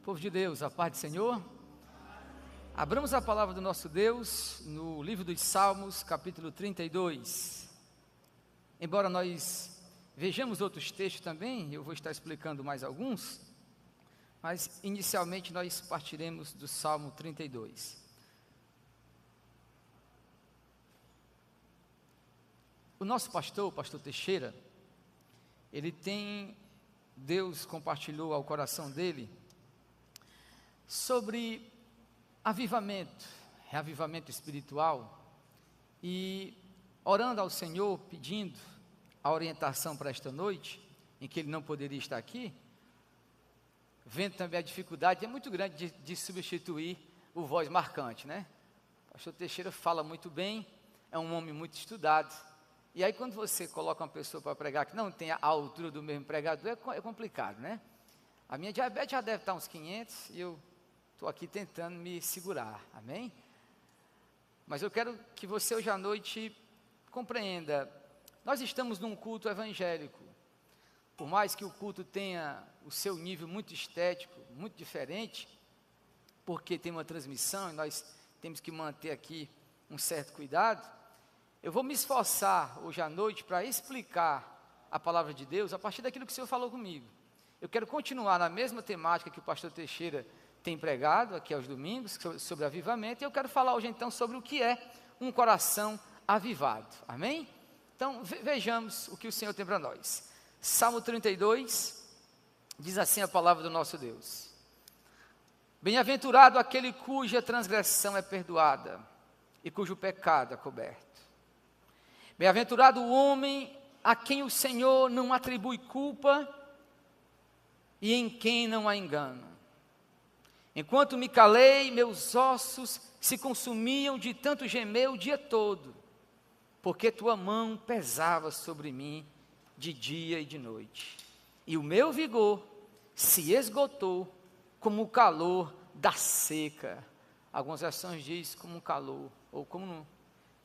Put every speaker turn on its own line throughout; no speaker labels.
Povo de Deus, a paz do Senhor. Abramos a palavra do nosso Deus no livro dos Salmos, capítulo 32. Embora nós vejamos outros textos também, eu vou estar explicando mais alguns, mas inicialmente nós partiremos do Salmo 32. O nosso pastor, o pastor Teixeira, Deus compartilhou ao coração dele sobre avivamento, reavivamento espiritual, e orando ao Senhor, pedindo a orientação para esta noite, em que ele não poderia estar aqui, vendo também a dificuldade, é muito grande de substituir o voz marcante, né? O pastor Teixeira fala muito bem, é um homem muito estudado, e aí quando você coloca uma pessoa para pregar que não tem a altura do mesmo pregador, é complicado, né? A minha diabetes já deve estar uns 500, e eu estou aqui tentando me segurar, amém? Mas eu quero que você hoje à noite compreenda, nós estamos num culto evangélico, por mais que o culto tenha o seu nível muito estético, muito diferente, porque tem uma transmissão e nós temos que manter aqui um certo cuidado, eu vou me esforçar hoje à noite para explicar a palavra de Deus a partir daquilo que o Senhor falou comigo. Eu quero continuar na mesma temática que o pastor Teixeira tem pregado aqui aos domingos, sobre avivamento, e eu quero falar hoje então sobre o que é um coração avivado, amém? Então vejamos o que o Senhor tem para nós. Salmo 32, diz assim a palavra do nosso Deus: Bem-aventurado aquele cuja transgressão é perdoada, e cujo pecado é coberto. Bem-aventurado o homem a quem o Senhor não atribui culpa, e em quem não há engano. Enquanto me calei, meus ossos se consumiam de tanto gemer o dia todo, porque tua mão pesava sobre mim de dia e de noite, e o meu vigor se esgotou como o calor da seca. Algumas versões dizem como um calor, ou como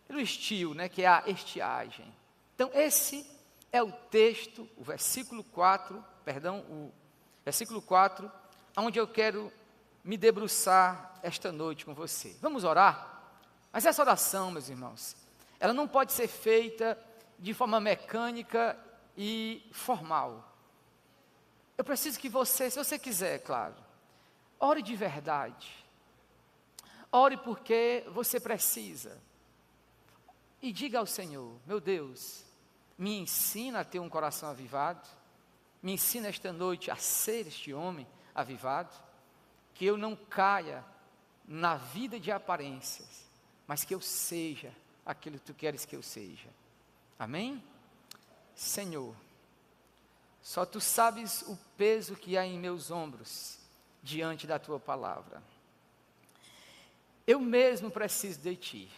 pelo estio, né, que é a estiagem. Então esse é o texto, o versículo 4, onde eu quero me debruçar esta noite com você. Vamos orar? Mas essa oração, meus irmãos, ela não pode ser feita de forma mecânica e formal. Eu preciso que você, se você quiser, claro, ore de verdade. Ore porque você precisa. E diga ao Senhor: meu Deus, me ensina a ter um coração avivado, me ensina esta noite a ser este homem avivado, que eu não caia na vida de aparências, mas que eu seja aquilo que tu queres que eu seja. Amém? Senhor, só tu sabes o peso que há em meus ombros diante da tua palavra. Eu mesmo preciso de ti.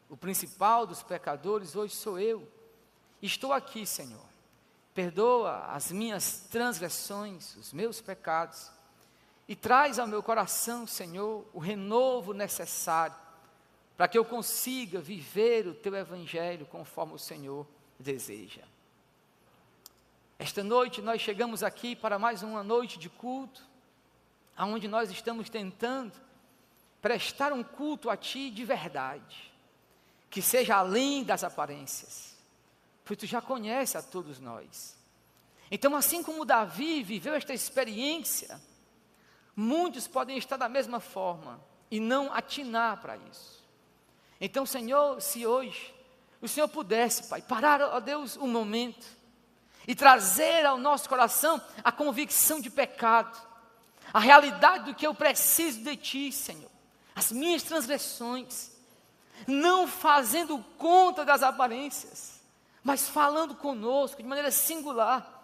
O principal dos pecadores hoje sou eu. Estou aqui, Senhor. Perdoa as minhas transgressões, os meus pecados, e traz ao meu coração, Senhor, o renovo necessário para que eu consiga viver o teu evangelho conforme o Senhor deseja. Esta noite nós chegamos aqui para mais uma noite de culto, onde nós estamos tentando prestar um culto a ti de verdade, que seja além das aparências, porque tu já conheces a todos nós. Então, assim como Davi viveu esta experiência, muitos podem estar da mesma forma e não atinar para isso. Então, Senhor, se hoje o Senhor pudesse, Pai, parar, ó Deus, um momento e trazer ao nosso coração a convicção de pecado, a realidade do que eu preciso de Ti, Senhor, as minhas transgressões, não fazendo conta das aparências, mas falando conosco de maneira singular,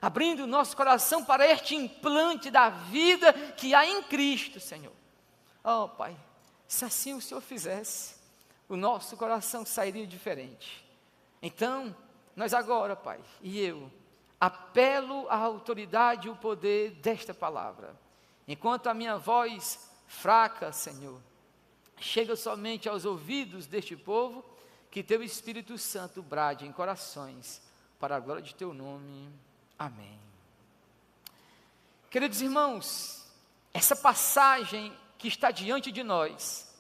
abrindo o nosso coração para este implante da vida que há em Cristo, Senhor. Oh, Pai, se assim o Senhor fizesse, o nosso coração sairia diferente. Então, nós agora, Pai, e eu, apelo à autoridade e o poder desta palavra. Enquanto a minha voz fraca, Senhor, chega somente aos ouvidos deste povo, que teu Espírito Santo brade em corações, para a glória de teu nome. Amém. Queridos irmãos, essa passagem que está diante de nós,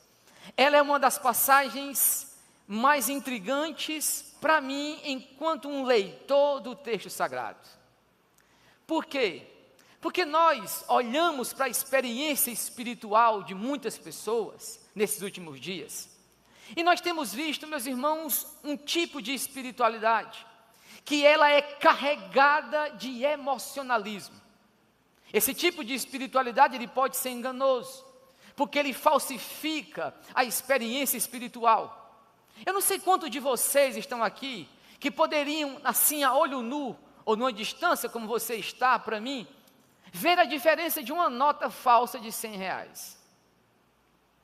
ela é uma das passagens mais intrigantes para mim, enquanto um leitor do texto sagrado. Por quê? Porque nós olhamos para a experiência espiritual de muitas pessoas nesses últimos dias, e nós temos visto, meus irmãos, um tipo de espiritualidade, que ela é carregada de emocionalismo. Esse tipo de espiritualidade, ele pode ser enganoso, porque ele falsifica a experiência espiritual. Eu não sei quantos de vocês estão aqui, que poderiam, assim, a olho nu, ou numa distância como você está para mim, ver a diferença de uma nota falsa de R$100.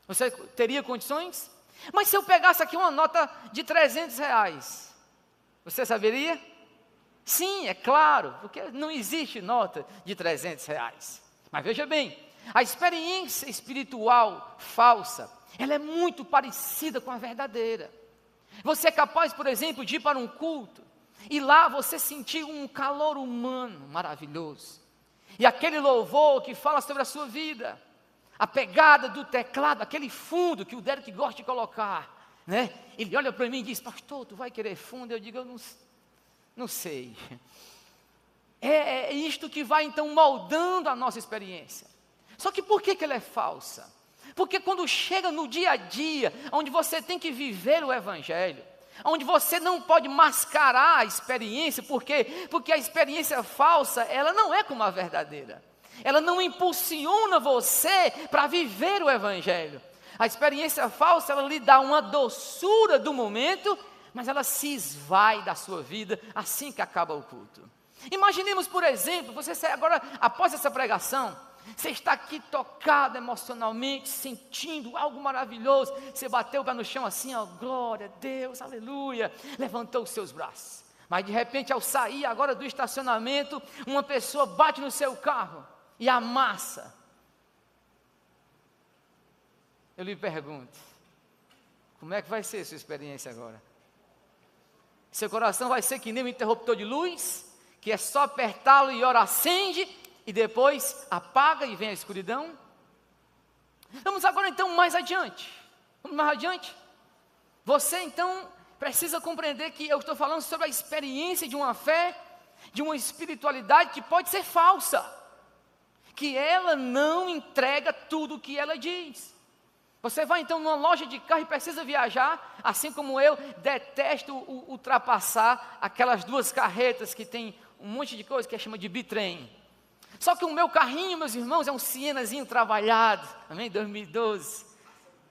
Você teria condições? Mas se eu pegasse aqui uma nota de R$300, você saberia? Sim, é claro, porque não existe nota de R$300. Mas veja bem, a experiência espiritual falsa, ela é muito parecida com a verdadeira. Você é capaz, por exemplo, de ir para um culto, e lá você sentir um calor humano maravilhoso, e aquele louvor que fala sobre a sua vida, a pegada do teclado, aquele fundo que o Derek gosta de colocar, né? Ele olha para mim e diz: pastor, tu vai querer fundo? Eu digo: eu não sei. É isto que vai então moldando a nossa experiência. Só que por que ela é falsa? Porque quando chega no dia a dia, onde você tem que viver o Evangelho, onde você não pode mascarar a experiência, porque a experiência falsa, ela não é como a verdadeira. Ela não impulsiona você para viver o Evangelho. A experiência falsa, ela lhe dá uma doçura do momento, mas ela se esvai da sua vida assim que acaba o culto. Imaginemos, por exemplo, você sai agora, após essa pregação, você está aqui tocado emocionalmente, sentindo algo maravilhoso, você bateu o pé no chão assim, ó, glória a Deus, aleluia, levantou os seus braços. Mas de repente, ao sair agora do estacionamento, uma pessoa bate no seu carro e amassa. Eu lhe pergunto, como é que vai ser a sua experiência agora? Seu coração vai ser que nem um interruptor de luz, que é só apertá-lo e ora acende, e depois apaga e vem a escuridão? Vamos agora então mais adiante. Vamos mais adiante. Você então precisa compreender que eu estou falando sobre a experiência de uma fé, de uma espiritualidade que pode ser falsa, que ela não entrega tudo o que ela diz. Você vai então numa loja de carro e precisa viajar, assim como eu detesto ultrapassar aquelas duas carretas que tem um monte de coisa que chama de bitrem. Só que o meu carrinho, meus irmãos, é um Sienazinho trabalhado, amém? 2012.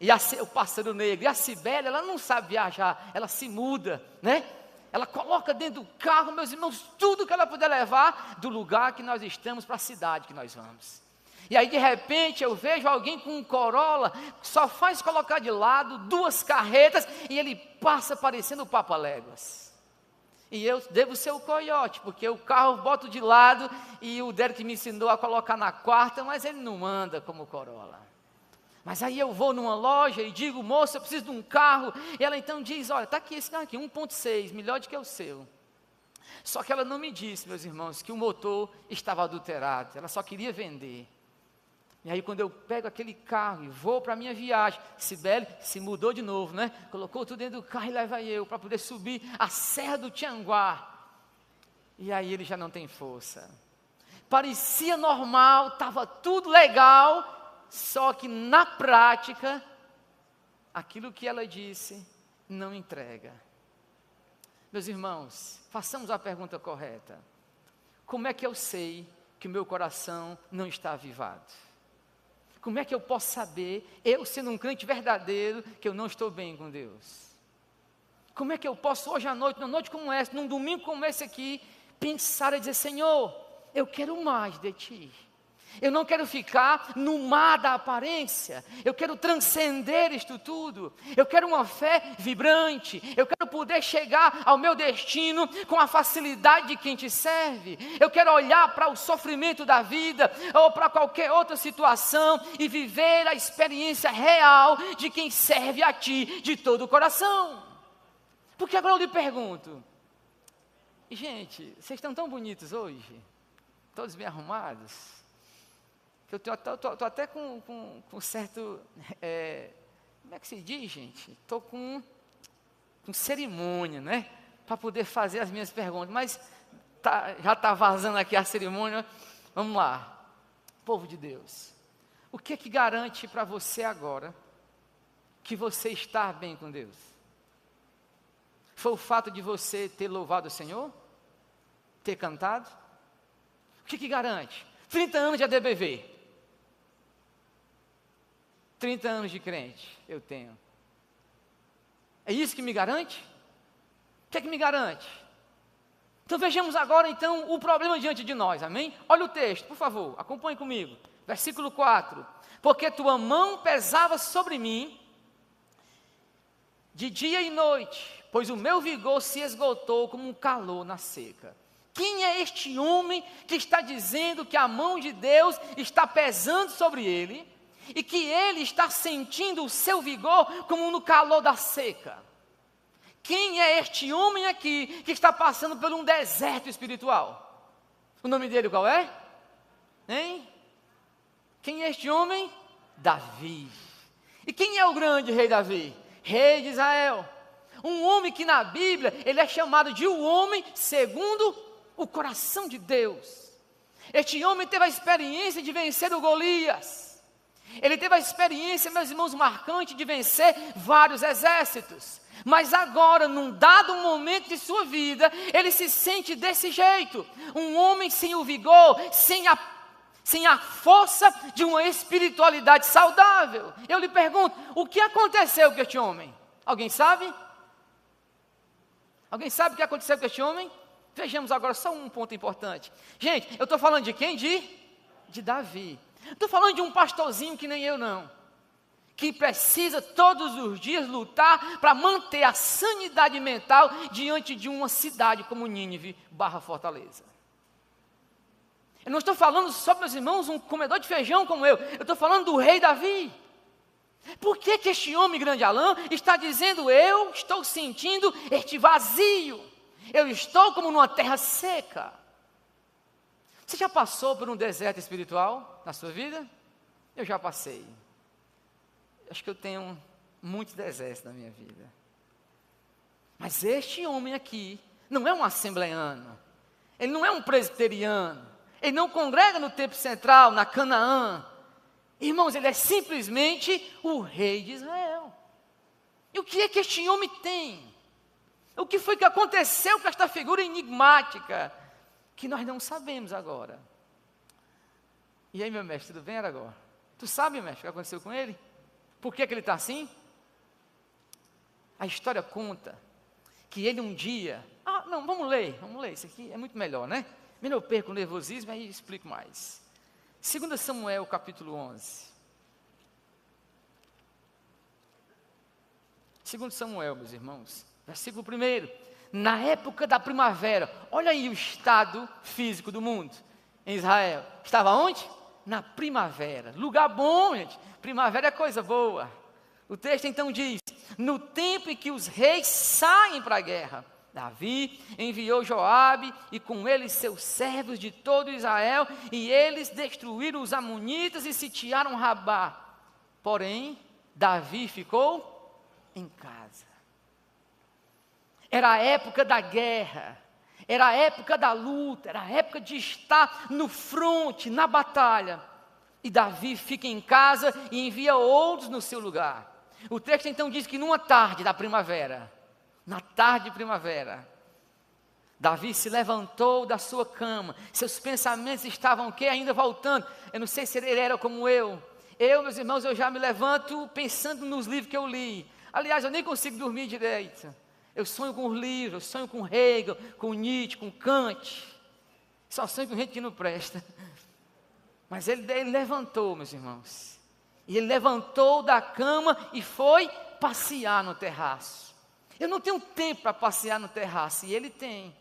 E o pássaro negro. E a Cibele, ela não sabe viajar, ela se muda, né? Ela coloca dentro do carro, meus irmãos, tudo que ela puder levar do lugar que nós estamos para a cidade que nós vamos. E aí de repente eu vejo alguém com um Corolla, só faz colocar de lado duas carretas e ele passa parecendo o Papaléguas. E eu devo ser o coiote, porque o carro boto de lado e o Derek me ensinou a colocar na quarta, mas ele não anda como o Corolla. Mas aí eu vou numa loja e digo: moça, eu preciso de um carro. E ela então diz: olha, está aqui esse carro aqui, 1.6, melhor do que o seu. Só que ela não me disse, meus irmãos, que o motor estava adulterado, ela só queria vender. E aí quando eu pego aquele carro e vou para a minha viagem, Cibele se mudou de novo, né? Colocou tudo dentro do carro e leva eu para poder subir a Serra do Tianguá. E aí ele já não tem força. Parecia normal, estava tudo legal, só que na prática, aquilo que ela disse não entrega. Meus irmãos, façamos a pergunta correta. Como é que eu sei que o meu coração não está avivado? Como é que eu posso saber, eu sendo um crente verdadeiro, que eu não estou bem com Deus? Como é que eu posso hoje à noite, numa noite como essa, num domingo como esse aqui, pensar e dizer: Senhor, eu quero mais de Ti. Eu não quero ficar no mar da aparência, eu quero transcender isto tudo, eu quero uma fé vibrante, eu quero poder chegar ao meu destino com a facilidade de quem Te serve, eu quero olhar para o sofrimento da vida, ou para qualquer outra situação, e viver a experiência real de quem serve a Ti de todo o coração. Porque agora eu lhe pergunto, gente, vocês estão tão bonitos hoje, todos bem arrumados, que eu tô até com certo, como é que se diz, gente? Estou com cerimônia, né? Para poder fazer as minhas perguntas, mas já está vazando aqui a cerimônia. Vamos lá, povo de Deus, o que é que garante para você agora que você está bem com Deus? Foi o fato de você ter louvado o Senhor? Ter cantado? O que que garante? 30 anos de ADBV. 30 anos de crente, eu tenho. É isso que me garante? O que é que me garante? Então vejamos agora então o problema diante de nós, amém? Olha o texto, por favor, acompanhe comigo. Versículo 4. Porque tua mão pesava sobre mim de dia e noite, pois o meu vigor se esgotou como um calor na seca. Quem é este homem que está dizendo que a mão de Deus está pesando sobre ele e que ele está sentindo o seu vigor como no calor da seca? Quem é este homem aqui que está passando por um deserto espiritual? O nome dele qual é? Hein? Quem é este homem? Davi. E quem é o grande rei Davi? Rei de Israel. Um homem que na Bíblia, ele é chamado de o homem segundo o coração de Deus. Este homem teve a experiência de vencer o Golias. Ele teve a experiência, meus irmãos, marcante de vencer vários exércitos. Mas agora, num dado momento de sua vida, ele se sente desse jeito. Um homem sem o vigor, sem a força de uma espiritualidade saudável. Eu lhe pergunto, o que aconteceu com este homem? Alguém sabe? Alguém sabe o que aconteceu com este homem? Vejamos agora só um ponto importante. Gente, eu estou falando de quem? De Davi. Estou falando de um pastorzinho que nem eu não, que precisa todos os dias lutar para manter a sanidade mental diante de uma cidade como Nínive / Fortaleza. Eu não estou falando só, meus irmãos, um comedor de feijão como eu estou falando do rei Davi. Por que este homem, grande Alain, está dizendo, eu estou sentindo este vazio, eu estou como numa terra seca? Você já passou por um deserto espiritual na sua vida? Eu já passei. Acho que eu tenho muitos desertos na minha vida. Mas este homem aqui não é um assembleiano, ele não é um presbiteriano, ele não congrega no templo central, na Canaã. Irmãos, ele é simplesmente o rei de Israel. E o que é que este homem tem? O que foi que aconteceu com esta figura enigmática, que nós não sabemos agora? E aí, meu mestre, tudo bem, Aragó? Tu sabe, mestre, o que aconteceu com ele? Por que ele está assim? A história conta que ele um dia... vamos ler, isso aqui é muito melhor, né? Melhor eu perco o nervosismo, aí explico mais. 2 Samuel, capítulo 11. 2 Samuel, meus irmãos, versículo 1. Na época da primavera, olha aí o estado físico do mundo em Israel. Estava onde? Na primavera. Lugar bom, gente. Primavera é coisa boa. O texto então diz, no tempo em que os reis saem para a guerra, Davi enviou Joabe e com ele seus servos de todo Israel, e eles destruíram os amonitas e sitiaram Rabá. Porém, Davi ficou em casa. Era a época da guerra, era a época da luta, era a época de estar no fronte, na batalha. E Davi fica em casa e envia outros no seu lugar. O texto então diz que numa tarde da primavera, na tarde de primavera, Davi se levantou da sua cama, seus pensamentos estavam o quê? Ainda voltando. Eu não sei se ele era como eu. Meus irmãos, eu já me levanto pensando nos livros que eu li. Aliás, eu nem consigo dormir direito. Eu sonho com os livros, eu sonho com Hegel, com Nietzsche, com Kant. Só sonho com gente que não presta. Mas ele levantou, meus irmãos. E ele levantou da cama e foi passear no terraço. Eu não tenho tempo para passear no terraço, e ele tem.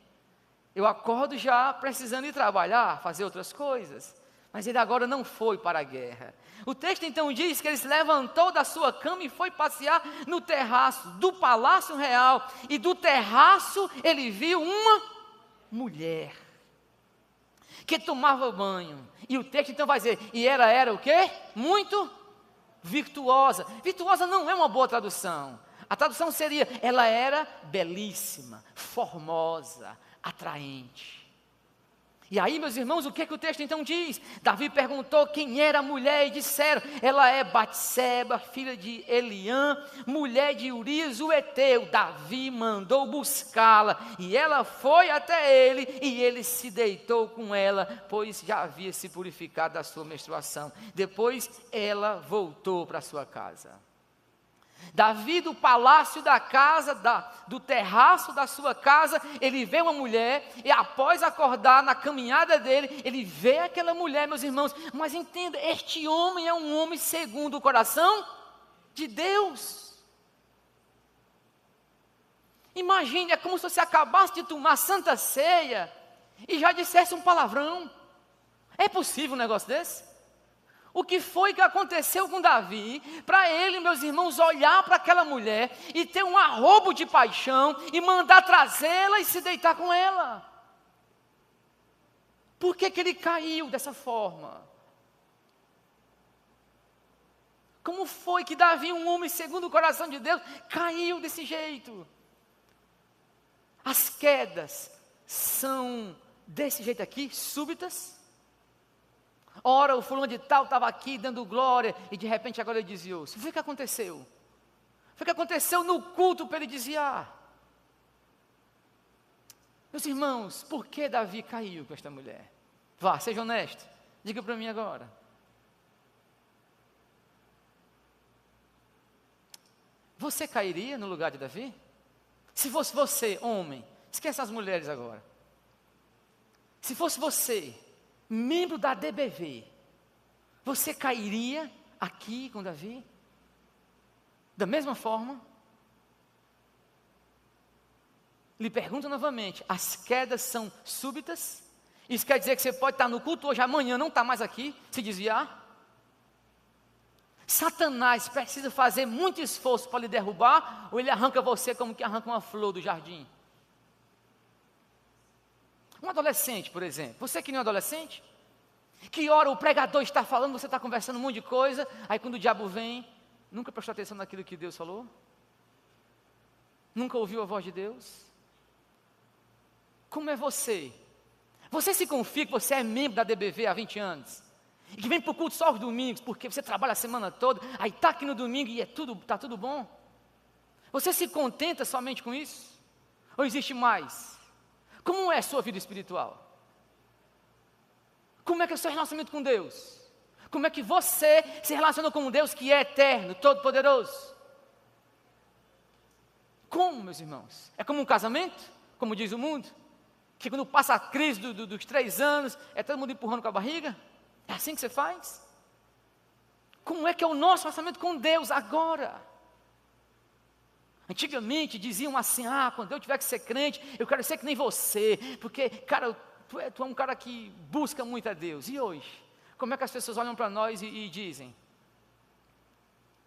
Eu acordo já precisando ir trabalhar, fazer outras coisas. Mas ele agora não foi para a guerra. O texto então diz que ele se levantou da sua cama e foi passear no terraço do palácio real. E do terraço ele viu uma mulher que tomava banho. E o texto então vai dizer, e ela era o quê? Muito virtuosa. Virtuosa não é uma boa tradução. A tradução seria, ela era belíssima, formosa, atraente. E aí, meus irmãos, o que o texto então diz? Davi perguntou quem era a mulher e disseram, ela é Batseba, filha de Eliã, mulher de Urias o Heteu. Davi mandou buscá-la e ela foi até ele e ele se deitou com ela, pois já havia se purificado da sua menstruação. Depois ela voltou para sua casa. Davi, do palácio da casa, do terraço da sua casa, ele vê uma mulher, e após acordar na caminhada dele, ele vê aquela mulher, meus irmãos, mas entenda, este homem é um homem segundo o coração de Deus. Imagine, é como se você acabasse de tomar santa ceia, e já dissesse um palavrão. É possível um negócio desse? O que foi que aconteceu com Davi, para ele, meus irmãos, olhar para aquela mulher e ter um arrobo de paixão e mandar trazê-la e se deitar com ela? Por que ele caiu dessa forma? Como foi que Davi, um homem segundo o coração de Deus, caiu desse jeito? As quedas são desse jeito aqui, súbitas. Ora, o fulano de tal estava aqui dando glória, e de repente agora ele desviou-se. Foi o que aconteceu? Foi o que aconteceu no culto para ele desviar. Meus irmãos, por que Davi caiu com esta mulher? Vá, seja honesto, diga para mim agora. Você cairia no lugar de Davi? Se fosse você, homem, esquece as mulheres agora. Se fosse você, membro da DBV, você cairia aqui com Davi? Da mesma forma? Lhe pergunto novamente, as quedas são súbitas? Isso quer dizer que você pode estar no culto hoje, amanhã não está mais aqui, se desviar? Satanás precisa fazer muito esforço para lhe derrubar, ou ele arranca você como que arranca uma flor do jardim? Um adolescente, por exemplo, você que nem um adolescente, que hora o pregador está falando, você está conversando um monte de coisa, aí quando o diabo vem, nunca prestou atenção naquilo que Deus falou? Nunca ouviu a voz de Deus? Como é você? Você se confia que você é membro da DBV há 20 anos? E que vem para o culto só aos domingos, porque você trabalha a semana toda, aí está aqui no domingo e está tudo bom? Você se contenta somente com isso? Ou existe mais? Como é a sua vida espiritual? Como é que é o seu relacionamento com Deus? Como é que você se relaciona com um Deus que é eterno, todo-poderoso? Como, meus irmãos? É como um casamento? Como diz o mundo? Que quando passa a crise dos 3 anos, é todo mundo empurrando com a barriga? É assim que você faz? Como é que é o nosso relacionamento com Deus agora? Antigamente diziam assim, quando eu tiver que ser crente, eu quero ser que nem você, porque, cara, tu é um cara que busca muito a Deus. E hoje? Como é que as pessoas olham para nós e dizem,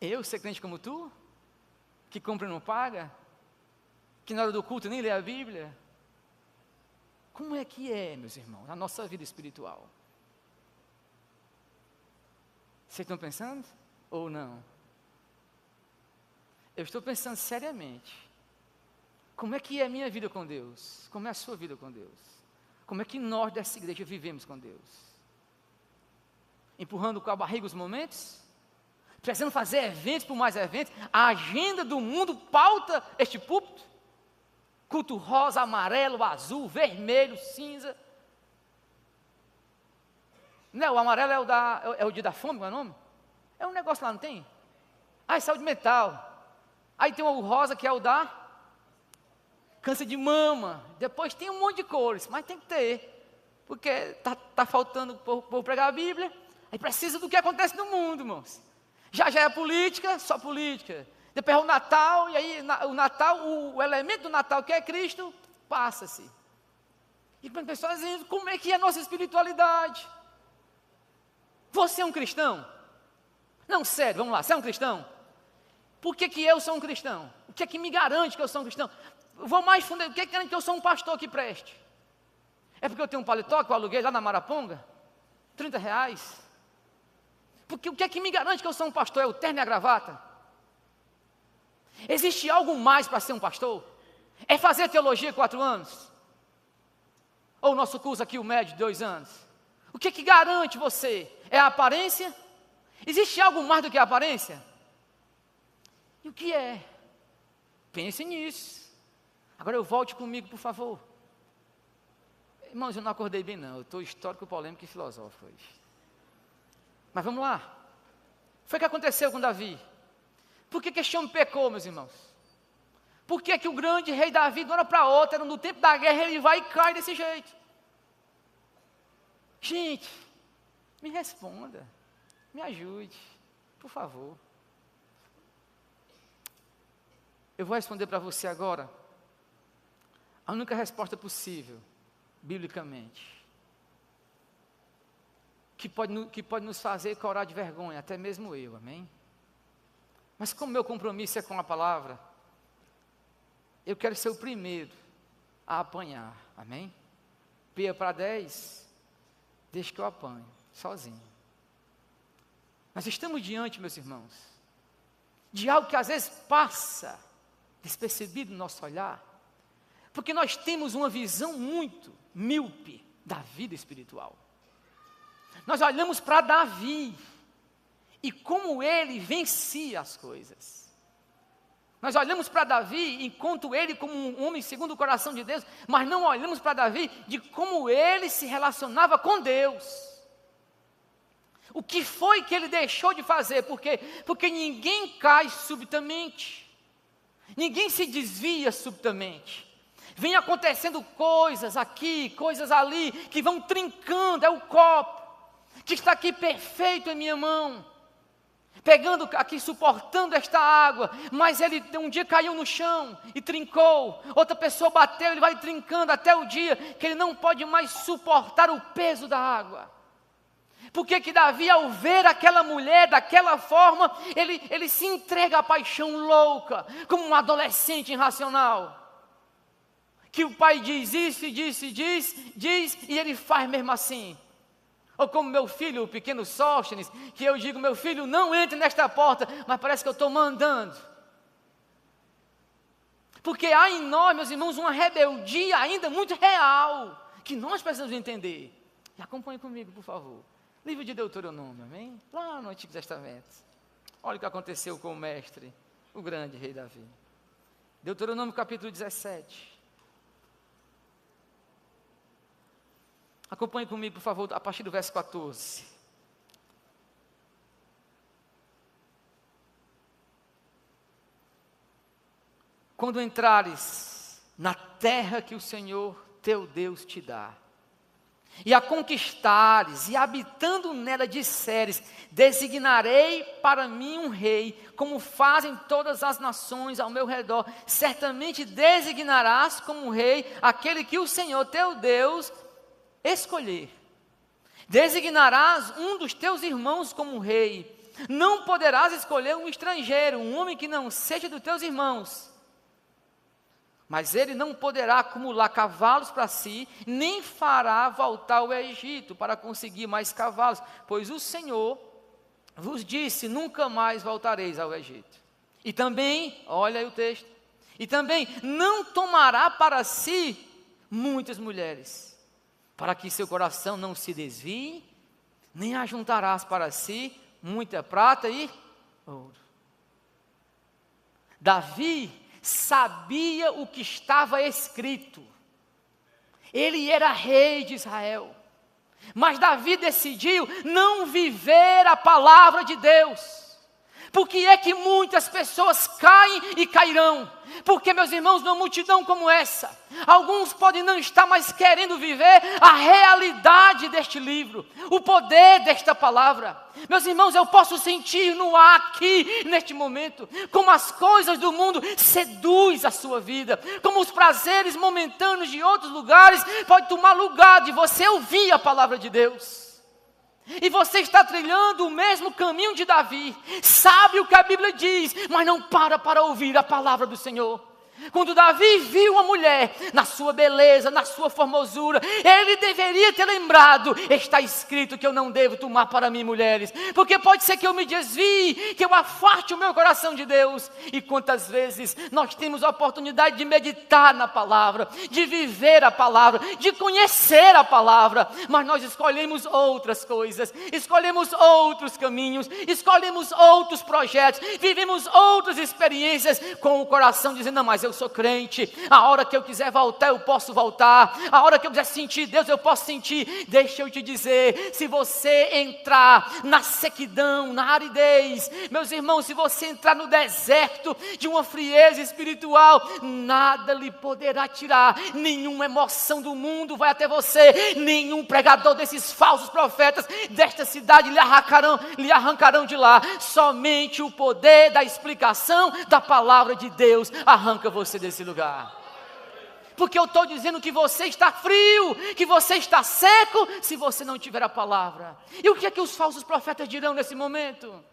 eu ser crente como tu? Que compra e não paga? Que na hora do culto nem lê a Bíblia? Como é que é, meus irmãos, a nossa vida espiritual? Vocês estão pensando? Ou não? Eu estou pensando seriamente. Como é que é a minha vida com Deus? Como é a sua vida com Deus? Como é que nós dessa igreja vivemos com Deus? Empurrando com a barriga os momentos? Precisando fazer eventos por mais eventos? A agenda do mundo pauta este púlpito? Culto rosa, amarelo, azul, vermelho, cinza. Não, o amarelo é o dia da fome, qual é o nome? É um negócio lá, não tem? É saúde mental. Aí tem o rosa, que é o da câncer de mama. Depois tem um monte de cores, mas tem que ter. Porque está faltando por pregar a Bíblia. Aí precisa do que acontece no mundo, irmãos. Já é política, só política. Depois é o Natal, e aí o Natal, o elemento do Natal, que é Cristo, passa-se. E as pessoas dizem, como é que é a nossa espiritualidade? Você é um cristão? Não, sério, vamos lá, você é um cristão? Por que eu sou um cristão? O que é que me garante que eu sou um cristão? Eu vou mais fundo, o que é que garante que eu sou um pastor que preste? É porque eu tenho um paletó que eu aluguei lá na Maraponga? R$30. Porque o que é que me garante que eu sou um pastor? É o terno e a gravata? Existe algo mais para ser um pastor? É fazer teologia 4 anos? Ou o nosso curso aqui, o médio, 2 anos? O que é que garante você? É a aparência? Existe algo mais do que a aparência? E o que é? Pense nisso. Agora volte comigo, por favor. Irmãos, eu não acordei bem não, eu estou histórico, polêmico e filosófico hoje. Mas vamos lá. Foi o que aconteceu com Davi. Por que este homem pecou, meus irmãos? Por que o grande rei Davi, de uma hora para outra, no tempo da guerra, ele vai e cai desse jeito? Gente, me responda, me ajude, por favor. Eu vou responder para você agora a única resposta possível, biblicamente, que pode nos fazer corar de vergonha, até mesmo eu, amém? Mas como meu compromisso é com a palavra, eu quero ser o primeiro a apanhar, amém? Pia para 10, deixa que eu apanho, sozinho. Nós estamos diante, meus irmãos, de algo que às vezes passa despercebido no nosso olhar, porque nós temos uma visão muito míope da vida espiritual. Nós olhamos para Davi e como ele vencia as coisas. Nós olhamos para Davi enquanto ele como um homem segundo o coração de Deus, mas não olhamos para Davi de como ele se relacionava com Deus. O que foi que ele deixou de fazer? Por quê? Porque ninguém cai subitamente. Ninguém se desvia subitamente. Vem acontecendo coisas aqui, coisas ali, que vão trincando, é o copo, que está aqui perfeito em minha mão, pegando aqui, suportando esta água, mas ele um dia caiu no chão e trincou, outra pessoa bateu, ele vai trincando até o dia que ele não pode mais suportar o peso da água. Por que Davi, ao ver aquela mulher daquela forma, ele se entrega à paixão louca, como um adolescente irracional? Que o pai diz isso e diz, e ele faz mesmo assim. Ou como meu filho, o pequeno Sóstenes, que eu digo, meu filho, não entre nesta porta, mas parece que eu estou mandando. Porque há em nós, meus irmãos, uma rebeldia ainda muito real, que nós precisamos entender. E acompanhe comigo, por favor. Livro de Deuteronômio, amém? Lá no Antigo Testamento. Olha o que aconteceu com o mestre, o grande rei Davi. Deuteronômio capítulo 17. Acompanhe comigo, por favor, a partir do verso 14. Quando entrares na terra que o Senhor teu Deus te dá, e a conquistares, e habitando nela disseres, designarei para mim um rei, como fazem todas as nações ao meu redor, certamente designarás como rei aquele que o Senhor teu Deus escolher. Designarás um dos teus irmãos como rei, não poderás escolher um estrangeiro, um homem que não seja dos teus irmãos. Mas ele não poderá acumular cavalos para si, nem fará voltar ao Egito para conseguir mais cavalos, pois o Senhor vos disse, nunca mais voltareis ao Egito. E também, olha aí o texto, e também não tomará para si muitas mulheres, para que seu coração não se desvie, nem ajuntarás para si muita prata e ouro. Davi sabia o que estava escrito. Ele era rei de Israel. Mas Davi decidiu não viver a palavra de Deus. Por que é que muitas pessoas caem e cairão? Porque, meus irmãos, numa multidão como essa, alguns podem não estar mais querendo viver a realidade deste livro, o poder desta palavra. Meus irmãos, eu posso sentir no ar aqui, neste momento, como as coisas do mundo seduzem a sua vida, como os prazeres momentâneos de outros lugares podem tomar lugar de você ouvir a palavra de Deus. E você está trilhando o mesmo caminho de Davi, sabe o que a Bíblia diz, mas não para ouvir a palavra do Senhor. Quando Davi viu uma mulher, na sua beleza, na sua formosura, ele deveria ter lembrado: está escrito que eu não devo tomar para mim mulheres, porque pode ser que eu me desvie, que eu afaste o meu coração de Deus. E quantas vezes nós temos a oportunidade de meditar na palavra, de viver a palavra, de conhecer a palavra, mas nós escolhemos outras coisas, escolhemos outros caminhos, escolhemos outros projetos, vivemos outras experiências com o coração dizendo: não, mas eu sou crente, a hora que eu quiser voltar eu posso voltar, a hora que eu quiser sentir Deus eu posso sentir. Deixa eu te dizer, se você entrar na sequidão, na aridez, meus irmãos, se você entrar no deserto de uma frieza espiritual, nada lhe poderá tirar, nenhuma emoção do mundo vai até você, nenhum pregador desses falsos profetas desta cidade lhe arrancarão de lá. Somente o poder da explicação da palavra de Deus arranca você desse lugar. Porque eu estou dizendo que você está frio, que você está seco, se você não tiver a palavra. E o que é que os falsos profetas dirão nesse momento?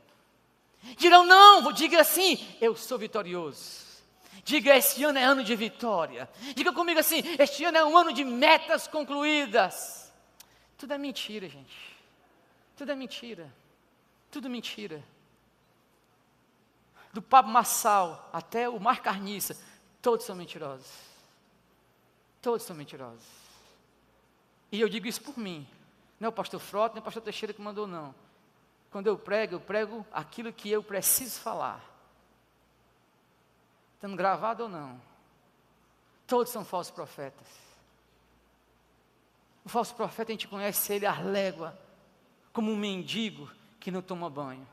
Dirão: não, diga assim: eu sou vitorioso. Diga: este ano é ano de vitória. Diga comigo assim: este ano é um ano de metas concluídas. Tudo é mentira, gente. Tudo é mentira. Tudo mentira. Do Pablo Marçal até o Mar Carniça, todos são mentirosos. Todos são mentirosos. E eu digo isso por mim. Não é o pastor Frota, nem o pastor Teixeira que mandou, não. Quando eu prego aquilo que eu preciso falar. Estando gravado ou não. Todos são falsos profetas. O falso profeta, a gente conhece ele à légua, como um mendigo que não toma banho.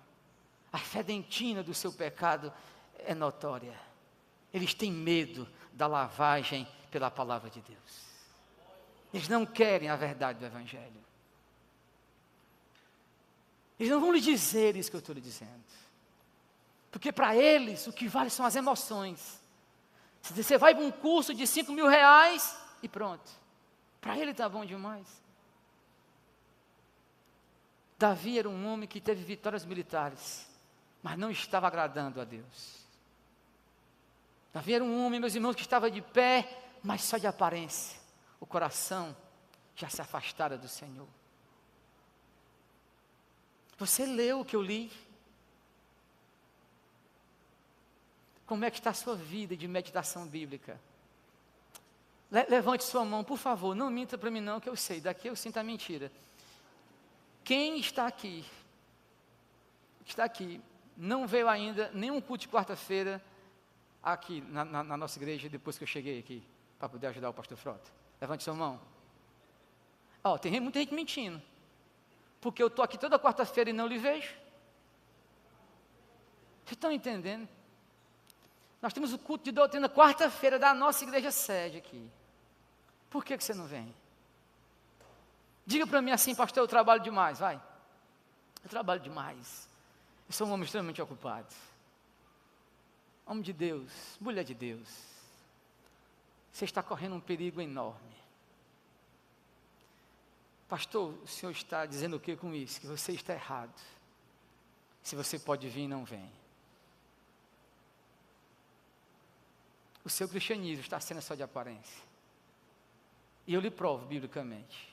A fedentina do seu pecado é notória. Eles têm medo da lavagem pela palavra de Deus. Eles não querem a verdade do Evangelho. Eles não vão lhe dizer isso que eu estou lhe dizendo. Porque para eles o que vale são as emoções. Você vai para um curso de 5 mil reais e pronto. Para ele está bom demais. Davi era um homem que teve vitórias militares, mas não estava agradando a Deus. Davi era um homem, meus irmãos, que estava de pé, mas só de aparência. O coração já se afastara do Senhor. Você leu o que eu li? Como é que está a sua vida de meditação bíblica? Levante sua mão, por favor, não minta para mim não, que eu sei, daqui eu sinto a mentira. Quem está aqui, não veio ainda nenhum culto de quarta-feira aqui na nossa igreja, depois que eu cheguei aqui, para poder ajudar o pastor Frota? Levante sua mão. Tem muita gente mentindo, porque eu estou aqui toda quarta-feira e não lhe vejo. Vocês estão entendendo? Nós temos o culto de doutrina quarta-feira da nossa igreja sede aqui. Por que você não vem? Diga para mim assim: pastor, eu trabalho demais, vai. Eu trabalho demais. Eu sou um homem extremamente ocupado. Homem de Deus, mulher de Deus. Você está correndo um perigo enorme. Pastor, o senhor está dizendo o que com isso? Que você está errado. Se você pode vir, não vem. O seu cristianismo está sendo só de aparência. E eu lhe provo biblicamente.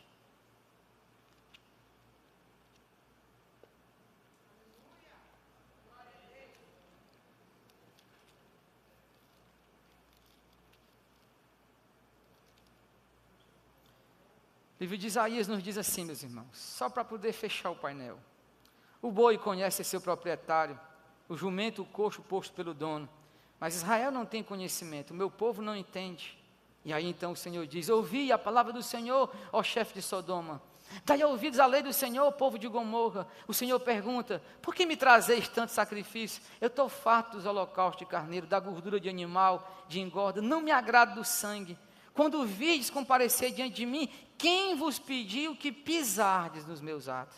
O livro de Isaías nos diz assim, meus irmãos, só para poder fechar o painel. O boi conhece seu proprietário, o jumento, o coxo posto pelo dono. Mas Israel não tem conhecimento, o meu povo não entende. E aí então o Senhor diz: ouvi a palavra do Senhor, ó chefe de Sodoma. Dai ouvidos à lei do Senhor, povo de Gomorra. O Senhor pergunta: por que me trazeis tanto sacrifício? Eu estou farto dos holocaustos de carneiro, da gordura de animal, de engorda. Não me agrado do sangue. Quando virdes comparecer diante de mim, quem vos pediu que pisardes nos meus atos?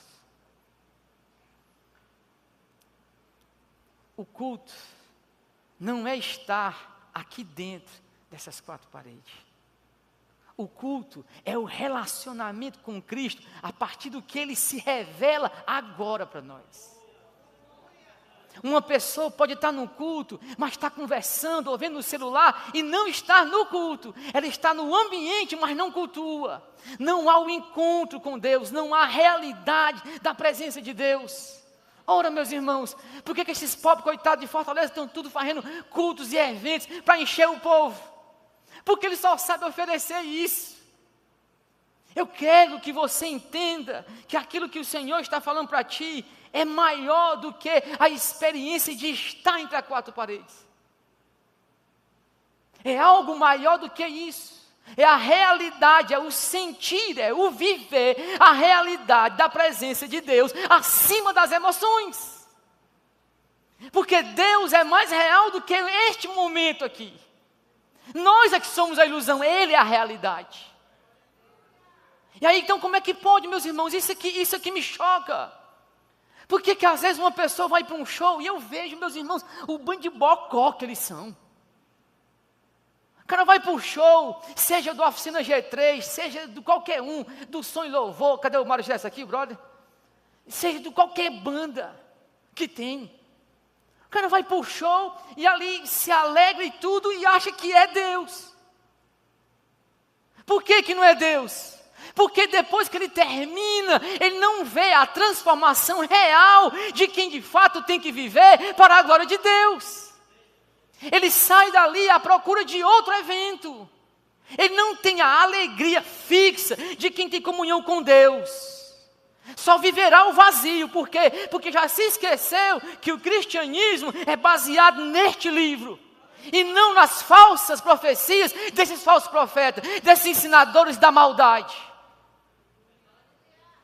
O culto não é estar aqui dentro dessas quatro paredes. O culto é o relacionamento com Cristo a partir do que Ele se revela agora para nós. Uma pessoa pode estar no culto, mas está conversando ou vendo no celular e não está no culto. Ela está no ambiente, mas não cultua. Não há o encontro com Deus, não há a realidade da presença de Deus. Ora, meus irmãos, por que esses pobres coitados de Fortaleza estão tudo fazendo cultos e eventos para encher o povo? Porque eles só sabem oferecer isso. Eu quero que você entenda que aquilo que o Senhor está falando para ti é maior do que a experiência de estar entre as quatro paredes. É algo maior do que isso. É a realidade, é o sentir, é o viver, a realidade da presença de Deus acima das emoções. Porque Deus é mais real do que este momento aqui. Nós é que somos a ilusão, Ele é a realidade. E aí, então, como é que pode, meus irmãos? Isso aqui me choca. Por que às vezes uma pessoa vai para um show e eu vejo, meus irmãos, o bando de bocó que eles são. O cara vai para um show, seja do Oficina G3, seja de qualquer um, do Som e Louvor, cadê o Mário Jess aqui, brother? Seja de qualquer banda que tem. O cara vai para o show e ali se alegra e tudo e acha que é Deus. Por que não é Deus? Porque depois que ele termina, ele não vê a transformação real de quem de fato tem que viver para a glória de Deus. Ele sai dali à procura de outro evento. Ele não tem a alegria fixa de quem tem comunhão com Deus. Só viverá o vazio. Por quê? Porque já se esqueceu que o cristianismo é baseado neste livro. E não nas falsas profecias desses falsos profetas, desses ensinadores da maldade.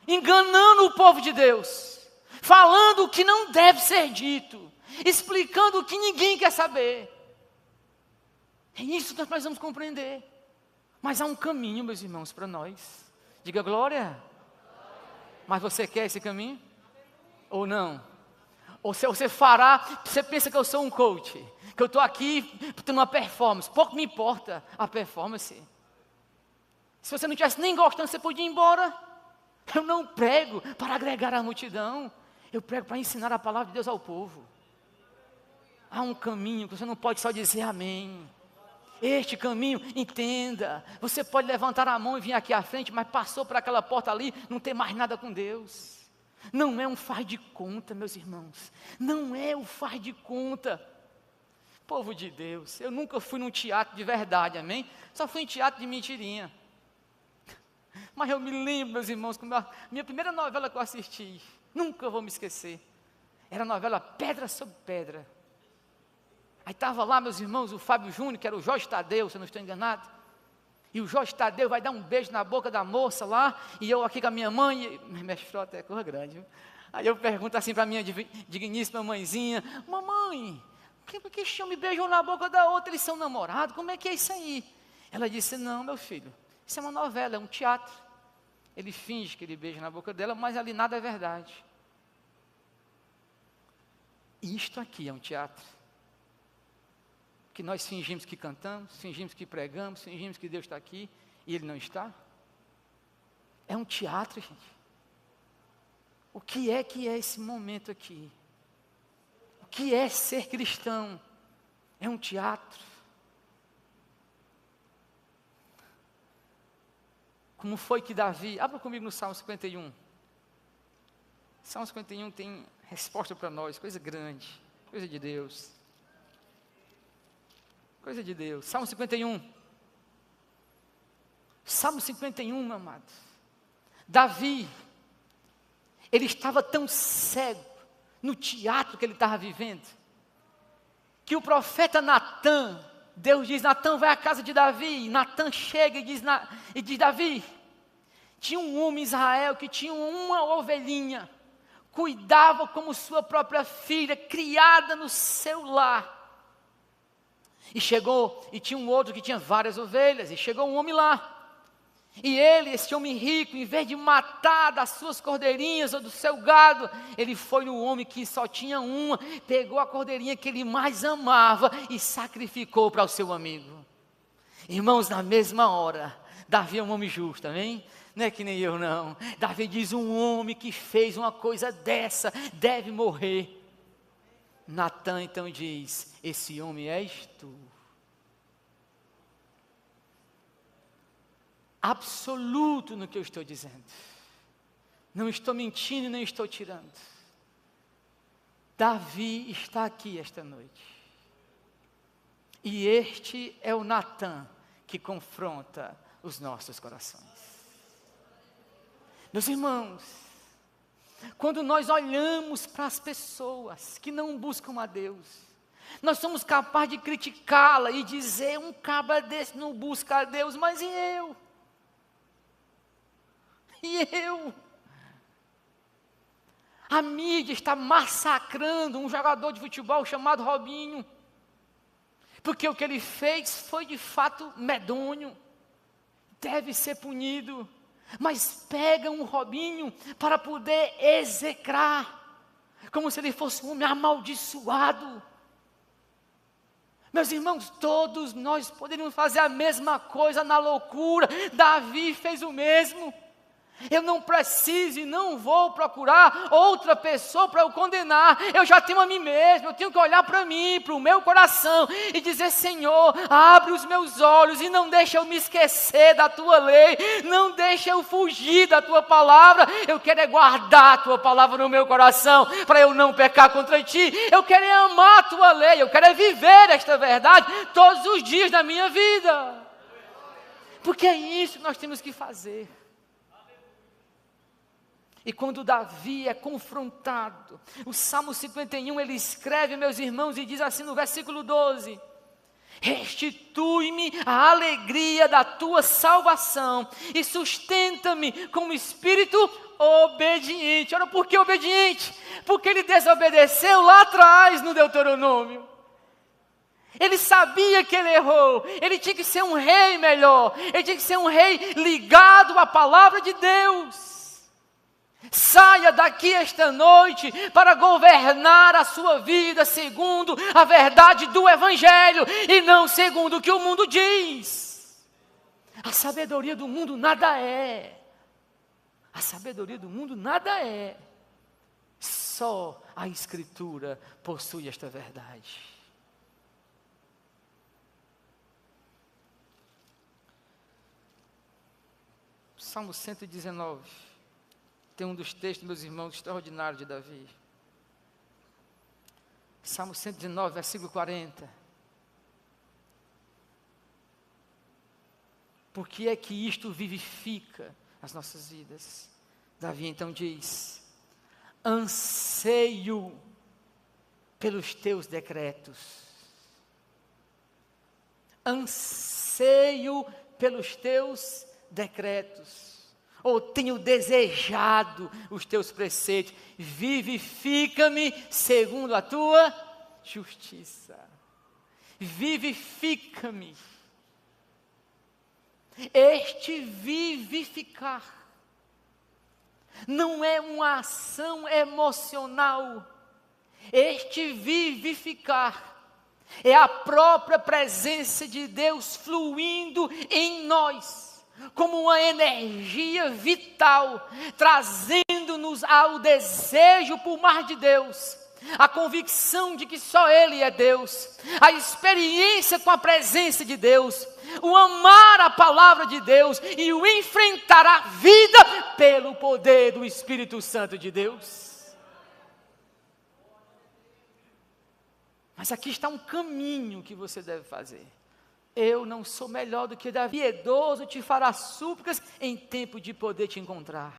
Enganando o povo de Deus, falando o que não deve ser dito, explicando o que ninguém quer saber. É isso que nós precisamos compreender. Mas há um caminho, meus irmãos, para nós. Diga glória. Mas você quer esse caminho? Ou não? Ou você fará, você pensa que eu sou um coach, que eu estou aqui tendo uma performance, pouco me importa a performance. Se você não estivesse nem gostando, você podia ir embora. Eu não prego para agregar a multidão, eu prego para ensinar a palavra de Deus ao povo. Há um caminho que você não pode só dizer amém. Este caminho, entenda, você pode levantar a mão e vir aqui à frente, mas passou por aquela porta ali, não tem mais nada com Deus. Não é um faz de conta, meus irmãos, não é um faz de conta. Povo de Deus, eu nunca fui num teatro de verdade, amém? Só fui em teatro de mentirinha. Mas eu me lembro, meus irmãos, minha primeira novela que eu assisti, nunca vou me esquecer, era a novela Pedra sobre Pedra. Aí estava lá, meus irmãos, o Fábio Júnior, que era o Jorge Tadeu, se eu não estou enganado, e o Jorge Tadeu vai dar um beijo na boca da moça lá, e eu aqui com a minha mãe, minha frota é coisa grande, viu? Aí eu pergunto assim para a minha digníssima mãezinha, mamãe, por que esse homem beijou na boca da outra, eles são namorados, como é que é isso aí? Ela disse, não, meu filho, isso é uma novela, é um teatro. Ele finge que ele beija na boca dela, mas ali nada é verdade. Isto aqui é um teatro. Que nós fingimos que cantamos, fingimos que pregamos, fingimos que Deus está aqui e Ele não está. É um teatro, gente. O que é esse momento aqui? O que é ser cristão? É um teatro. Como foi que Davi, abra comigo no Salmo 51. Salmo 51 tem resposta para nós, coisa grande, coisa de Deus. Coisa de Deus. Salmo 51. Salmo 51, meu amado. Davi, ele estava tão cego no teatro que ele estava vivendo, que o profeta Natã, Deus diz, Natã vai à casa de Davi, Natã chega e diz, Davi, tinha um homem em Israel que tinha uma ovelhinha, cuidava como sua própria filha, criada no seu lar. E chegou, e tinha um outro que tinha várias ovelhas, e chegou um homem lá. E ele, esse homem rico, em vez de matar das suas cordeirinhas ou do seu gado, ele foi no homem que só tinha uma, pegou a cordeirinha que ele mais amava e sacrificou para o seu amigo. Irmãos, na mesma hora, Davi é um homem justo, amém? Não é que nem eu não. Davi diz, um homem que fez uma coisa dessa, deve morrer. Natã então diz: esse homem és tu. Absoluto no que eu estou dizendo. Não estou mentindo, nem estou tirando. Davi está aqui esta noite. E este é o Natã que confronta os nossos corações. Meus irmãos, quando nós olhamos para as pessoas que não buscam a Deus, nós somos capazes de criticá-la e dizer: um cabra desse não busca a Deus, mas e eu? E eu? A mídia está massacrando um jogador de futebol chamado Robinho, porque o que ele fez foi de fato medonho, deve ser punido, mas pegam um Robinho para poder execrar, como se ele fosse um homem amaldiçoado. Meus irmãos, todos nós poderíamos fazer a mesma coisa na loucura. Davi fez o mesmo. Eu não preciso e não vou procurar outra pessoa para eu condenar. Eu já tenho a mim mesmo. Eu tenho que olhar para mim, para o meu coração e dizer: Senhor, abre os meus olhos e não deixa eu me esquecer da tua lei. Não deixa eu fugir da tua palavra. Eu quero é guardar a tua palavra no meu coração para eu não pecar contra ti. Eu quero é amar a tua lei. Eu quero é viver esta verdade todos os dias da minha vida. Porque é isso que nós temos que fazer. E quando Davi é confrontado, o Salmo 51, ele escreve, meus irmãos, e diz assim no versículo 12: restitui-me a alegria da tua salvação e sustenta-me com o espírito obediente. Ora, por que obediente? Porque ele desobedeceu lá atrás no Deuteronômio. Ele sabia que ele errou, ele tinha que ser um rei melhor, ele tinha que ser um rei ligado à palavra de Deus. Saia daqui esta noite para governar a sua vida segundo a verdade do Evangelho e não segundo o que o mundo diz. A sabedoria do mundo nada é. A sabedoria do mundo nada é. Só a Escritura possui esta verdade. Salmo 119. Tem um dos textos, meus irmãos, extraordinários de Davi. Salmo 119, versículo 40. Por que é que isto vivifica as nossas vidas? Davi então diz: anseio pelos teus decretos. Anseio pelos teus decretos. Ou tenho desejado os teus preceitos, vivifica-me segundo a tua justiça. Vivifica-me. Este vivificar não é uma ação emocional. Este vivificar é a própria presença de Deus fluindo em nós, como uma energia vital, trazendo-nos ao desejo por mais de Deus, a convicção de que só Ele é Deus, a experiência com a presença de Deus, o amar a palavra de Deus e o enfrentar a vida pelo poder do Espírito Santo de Deus. Mas aqui está um caminho que você deve fazer. Eu não sou melhor do que Davi, piedoso te fará súplicas em tempo de poder te encontrar.